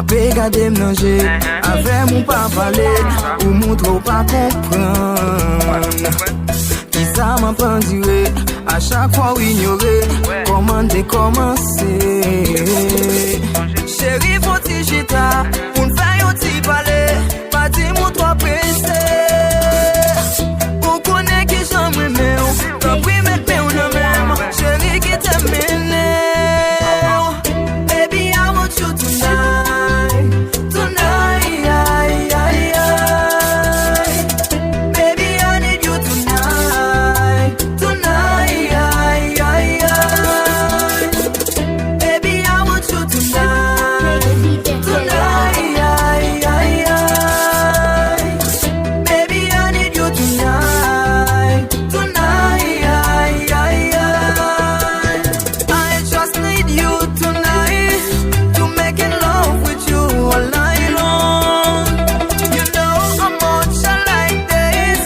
pas regarder me manger, avec mon pas parler, ou mon trop pas comprendre. Qui ça m'a pas duré, à chaque fois ou ignorer, comment décommencer. Chérie, faut-il chita, pour nous faire un petit parler, pas dire mon trop pressé. Pour connaître qui j'en remets, t'as pris mes pains ou le même, chérie qui t'aime. Baby, I want you tonight, tonight, baby, I need you tonight, tonight, baby, I want you tonight, tonight, baby, I need you tonight, tonight, I just need you tonight, to making love with you all night long. You know how much I like this,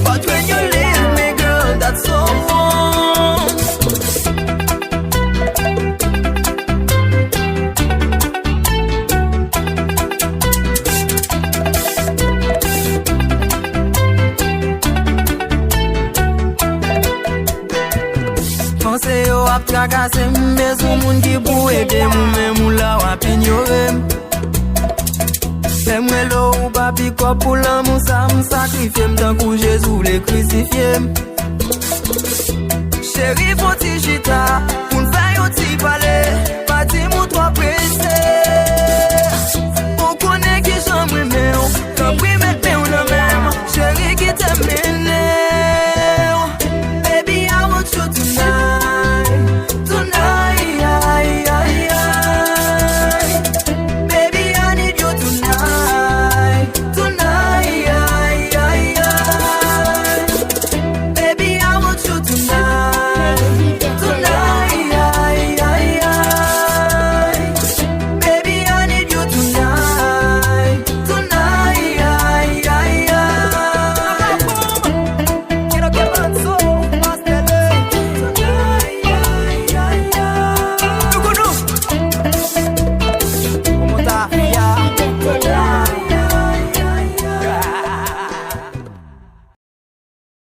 but when you leave me, girl, that's so wrong. Pensez yo ap tracasser mais son monde qui pour aider moi même ou la wap ignorer. J'aimerais l'eau ou papi quoi pour l'amour ça me sacrifier m'tan coup Jésus les crucifié. Chérie faut-il chita pour nous faire un petit parler, pas dire mon trop près.